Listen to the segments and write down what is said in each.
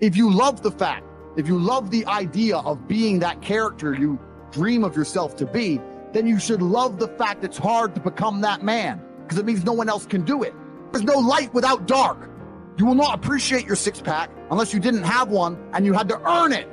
If you love the fact, if you love the idea of being that character you dream of yourself to be, then you should love the fact it's hard to become that man, because it means no one else can do it. There's no light without dark. You will not appreciate your six-pack unless you didn't have one and you had to earn it.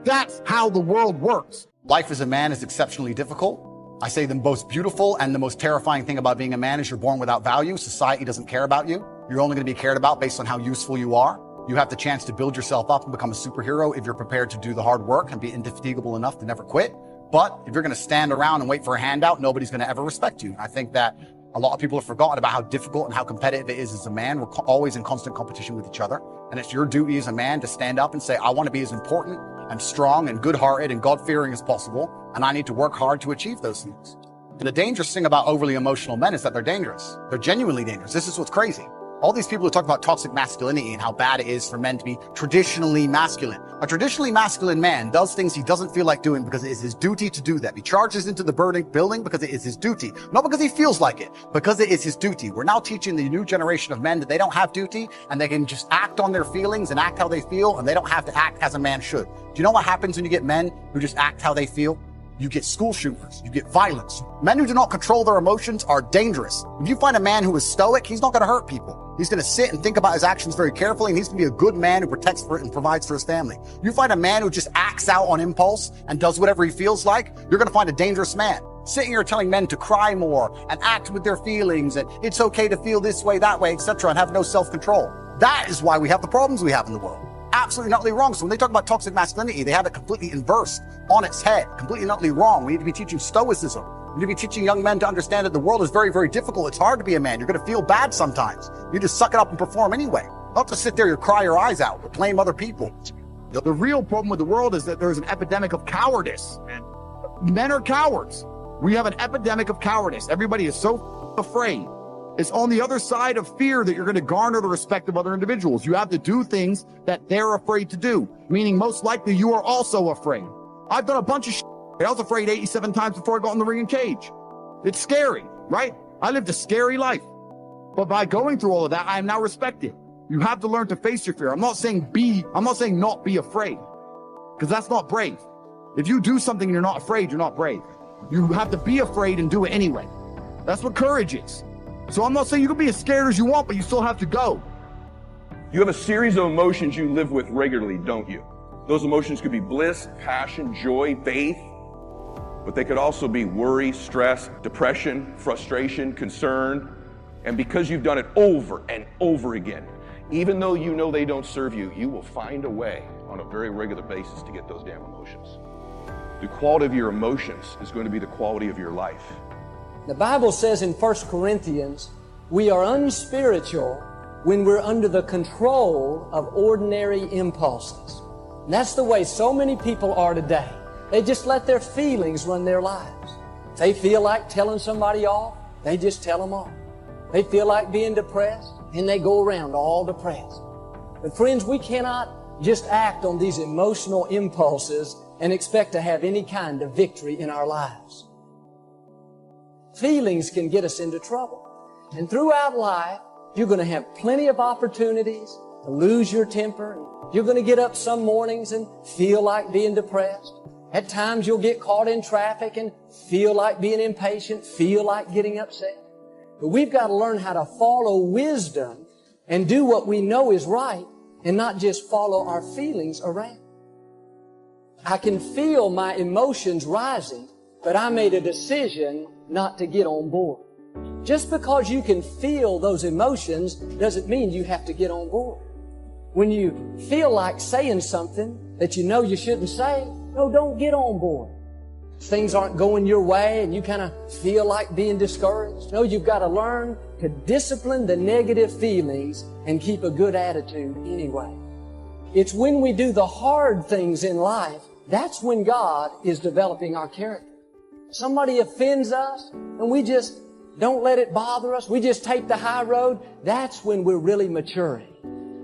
That's how the world works. Life as a man is exceptionally difficult. I say the most beautiful and the most terrifying thing about being a man is you're born without value. Society doesn't care about you. You're only going to be cared about based on how useful you are. You have the chance to build yourself up and become a superhero if you're prepared to do the hard work and be indefatigable enough to never quit. But if you're going to stand around and wait for a handout, nobody's going to ever respect you. I think that a lot of people have forgotten about how difficult and how competitive it is as a man. We're always in constant competition with each other. And it's your duty as a man to stand up and say, I want to be as important and strong and good-hearted and God-fearing as possible. And I need to work hard to achieve those things. And the dangerous thing about overly emotional men is that they're dangerous. They're genuinely dangerous. This is what's crazy. All these people who talk about toxic masculinity and how bad it is for men to be traditionally masculine. A traditionally masculine man does things he doesn't feel like doing because it is his duty to do them. He charges into the building because it is his duty. Not because he feels like it, because it is his duty. We're now teaching the new generation of men that they don't have duty and they can just act on their feelings and act how they feel, and they don't have to act as a man should. Do you know what happens when you get men who just act how they feel? You get school shooters, you get violence. Men who do not control their emotions are dangerous. If you find a man who is stoic, he's not going to hurt people. He's going to sit and think about his actions very carefully, and he's going to be a good man who protects for it and provides for his family. You find a man who just acts out on impulse and does whatever he feels like, you're going to find a dangerous man. Sitting here telling men to cry more and act with their feelings, and it's okay to feel this way, that way, etc., and have no self-control. That is why we have the problems we have in the world. Absolutely not wrong. So when they talk about toxic masculinity, they have it completely inversed on its head, completely not wrong. We need to be teaching stoicism. We need to be teaching young men to understand that the world is very, very difficult. It's hard to be a man. You're going to feel bad sometimes. You just suck it up and perform anyway. Not to sit there and cry your eyes out or blame other people. The real problem with the world is that there's an epidemic of cowardice. Men are cowards. We have an epidemic of cowardice. Everybody is so afraid. It's on the other side of fear that you're going to garner the respect of other individuals. You have to do things that they're afraid to do, meaning most likely you are also afraid. I've done a bunch of shit. I was afraid 87 times before I got in the ring and cage. It's scary, right? I lived a scary life. But by going through all of that, I am now respected. You have to learn to face your fear. I'm not saying not be afraid, because that's not brave. If you do something and you're not afraid, you're not brave. You have to be afraid and do it anyway. That's what courage is. So I'm not saying you can be as scared as you want, but you still have to go. You have a series of emotions you live with regularly, don't you? Those emotions could be bliss, passion, joy, faith, but they could also be worry, stress, depression, frustration, concern. And because you've done it over and over again, even though you know they don't serve you, you will find a way on a very regular basis to get those damn emotions. The quality of your emotions is going to be the quality of your life. The Bible says in 1 Corinthians, we are unspiritual when we're under the control of ordinary impulses. And that's the way so many people are today. They just let their feelings run their lives. If they feel like telling somebody off, they just tell them off. They feel like being depressed, and they go around all depressed. But friends, we cannot just act on these emotional impulses and expect to have any kind of victory in our lives. Feelings can get us into trouble. And throughout life, you're going to have plenty of opportunities to lose your temper. You're going to get up some mornings and feel like being depressed. At times you'll get caught in traffic and feel like being impatient, feel like getting upset. But we've got to learn how to follow wisdom and do what we know is right and not just follow our feelings around. I can feel my emotions rising, but I made a decision not to get on board. Just because you can feel those emotions doesn't mean you have to get on board. When you feel like saying something that you know you shouldn't say, no, don't get on board. Things aren't going your way and you kind of feel like being discouraged. No, you've got to learn to discipline the negative feelings and keep a good attitude anyway. It's when we do the hard things in life, that's when God is developing our character. Somebody offends us and we just don't let it bother us. We just take the high road. That's when we're really maturing.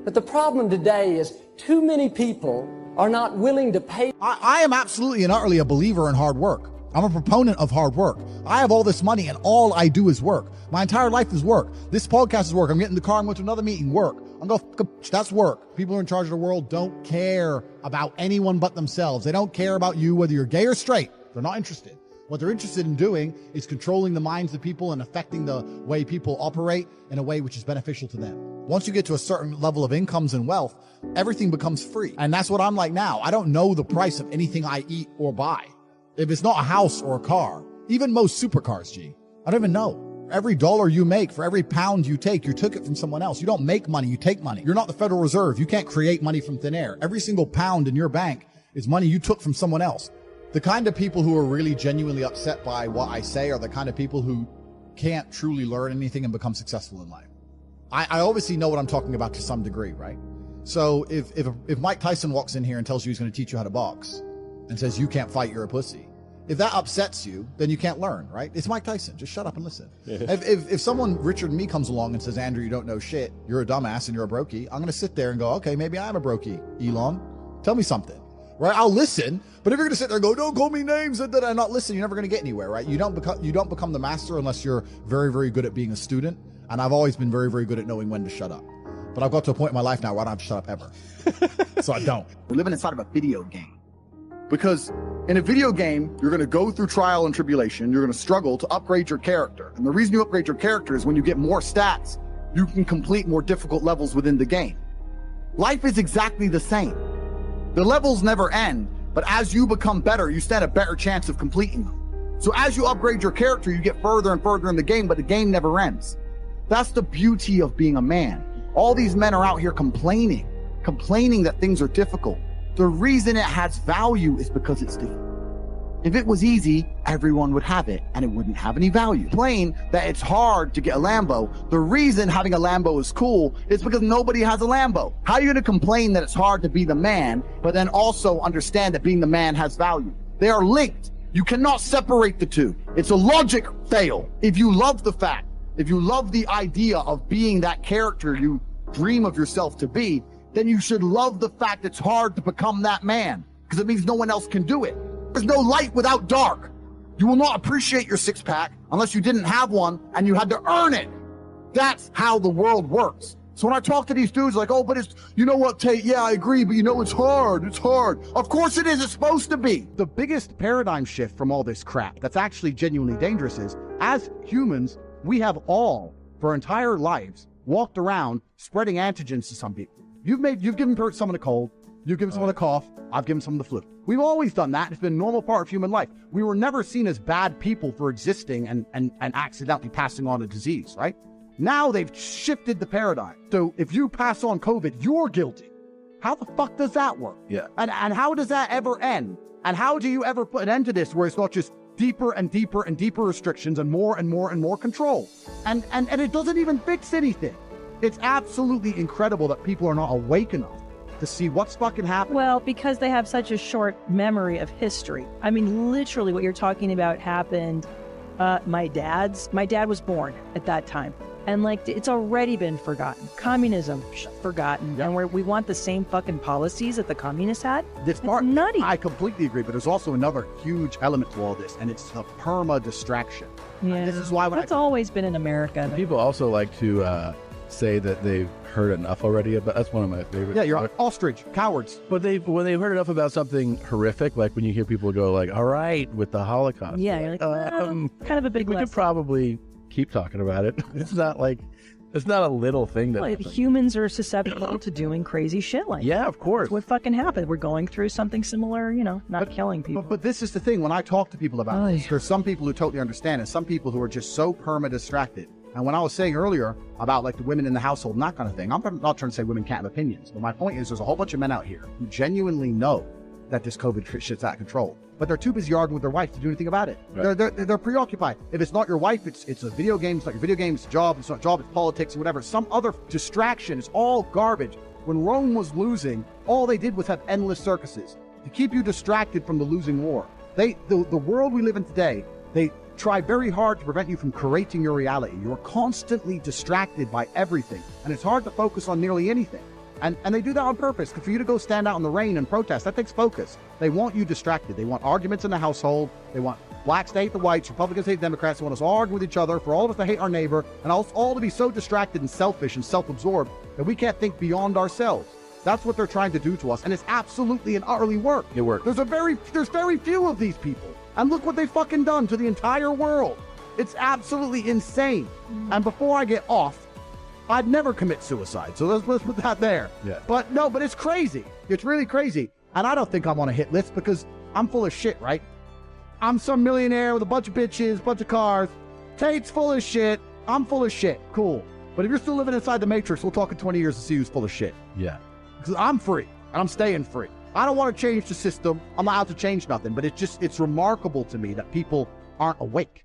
But the problem today is too many people are not willing to pay. I am absolutely and utterly a believer in hard work. I'm a proponent of hard work. I have all this money and all I do is work. My entire life is work. This podcast is work. I'm getting in the car and going to another meeting, work. I'm going, that's work. People who are in charge of the world don't care about anyone but themselves. They don't care about you, whether you're gay or straight. They're not interested. What they're interested in doing is controlling the minds of people and affecting the way people operate in a way which is beneficial to them. Once you get to a certain level of incomes and wealth, everything becomes free. And that's what I'm like now. I don't know the price of anything I eat or buy. If it's not a house or a car, even most supercars, G, I don't even know. Every dollar you make, for every pound you take, you took it from someone else. You don't make money, you take money. You're not the Federal Reserve. You can't create money from thin air. Every single pound in your bank is money you took from someone else. The kind of people who are really genuinely upset by what I say are the kind of people who can't truly learn anything and become successful in life. I obviously know what I'm talking about to some degree, right? So if Mike Tyson walks in here and tells you he's going to teach you how to box and says you can't fight, you're a pussy, if that upsets you, then you can't learn, right? It's Mike Tyson. Just shut up and listen. If someone Richard and me comes along and says, Andrew, you don't know shit, you're a dumbass and you're a brokey, I'm going to sit there and go, okay, maybe I'm a brokey, Elon. Tell me something, right? I'll listen. But if you're going to sit there and go, don't call me names and not listen, you're never going to get anywhere, right? You don't become the master unless you're very, very good at being a student. And I've always been very, very good at knowing when to shut up. But I've got to a point in my life now where I don't have to shut up ever. So I don't. We're living inside of a video game. Because in a video game, you're going to go through trial and tribulation. You're going to struggle to upgrade your character. And the reason you upgrade your character is when you get more stats, you can complete more difficult levels within the game. Life is exactly the same. The levels never end, but as you become better, you stand a better chance of completing them. So as you upgrade your character, you get further and further in the game, but the game never ends. That's the beauty of being a man. All these men are out here complaining that things are difficult. The reason it has value is because it's different. If it was easy, everyone would have it and it wouldn't have any value. Complain that it's hard to get a Lambo. The reason having a Lambo is cool is because nobody has a Lambo. How are you gonna complain that it's hard to be the man, but then also understand that being the man has value? They are linked. You cannot separate the two. It's a logic fail. If you love the idea of being that character you dream of yourself to be, then you should love the fact it's hard to become that man, because it means no one else can do it. There's no light without dark. You will not appreciate your six-pack unless you didn't have one and you had to earn it. That's how the world works. So when I talk to these dudes like, oh, but it's, you know what, Tate, yeah, I agree, but you know, it's hard. Of course it is, it's supposed to be. The biggest paradigm shift from all this crap that's actually genuinely dangerous is, as humans, we have all, for our entire lives, walked around spreading antigens to some people. You've given someone a cold, you've given someone a cough, I've given someone the flu. We've always done that. It's been a normal part of human life. We were never seen as bad people for existing and accidentally passing on a disease, right? Now they've shifted the paradigm. So if you pass on COVID, you're guilty. How the fuck does that work? Yeah. And how does that ever end? And how do you ever put an end to this where it's not just deeper and deeper and deeper restrictions and more and more and more control? And it doesn't even fix anything. It's absolutely incredible that people are not awake enough to see what's fucking happening. Well, because they have such a short memory of history. I mean, literally what you're talking about happened. My dad was born at that time. And like, it's already been forgotten. Communism, forgotten. Yep. And we want the same fucking policies that the communists had. This part, nutty. I completely agree, but there's also another huge element to all this, and it's a perma-distraction. Yeah. This is why that's always been in America. People also like to say that they've heard enough already, but that's one of my favorites. Yeah, you're ostrich, cowards. But when they've heard enough about something horrific, like when you hear people go like, all right, with the Holocaust. Yeah, you're like, kind of a big we could probably keep talking about it. It's not a little thing that humans are susceptible to doing crazy shit like that. Yeah, of course. That's what fucking happened. We're going through something similar, not killing people. But this is the thing, when I talk to people about this, there's some people who totally understand and some people who are just so perma-distracted. And when I was saying earlier about like the women in the household and that kind of thing, I'm not trying to say women can't have opinions, but my point is there's a whole bunch of men out here who genuinely know that this COVID shit's out of control, but they're too busy arguing with their wife to do anything about it. Right. They're preoccupied. If it's not your wife, it's a video game. It's not your video game. It's a job. It's not a job. It's politics or whatever. Some other distraction. It's all garbage. When Rome was losing, all they did was have endless circuses to keep you distracted from the losing war. The world we live in today, they try very hard to prevent you from creating your reality. You're constantly distracted by everything, and it's hard to focus on nearly anything. And they do that on purpose, because for you to go stand out in the rain and protest, that takes focus. They want you distracted. They want arguments in the household. They want Blacks to hate the whites, Republicans hate Democrats, they want us all arguing with each other, for all of us to hate our neighbor, and us all to be so distracted and selfish and self-absorbed that we can't think beyond ourselves. That's what they're trying to do to us, and it's absolutely and utterly worked. It works. There's very few of these people, and look what they've fucking done to the entire world. It's absolutely insane. And before I get off, I'd never commit suicide, so let's put that there. Yeah. But it's crazy. It's really crazy, and I don't think I'm on a hit list because I'm full of shit, right? I'm some millionaire with a bunch of bitches, bunch of cars. Tate's full of shit. I'm full of shit. Cool. But if you're still living inside the Matrix, we'll talk in 20 years to see who's full of shit. Yeah. Because I'm free, and I'm staying free. I don't want to change the system. I'm not out to change nothing, but it's remarkable to me that people aren't awake.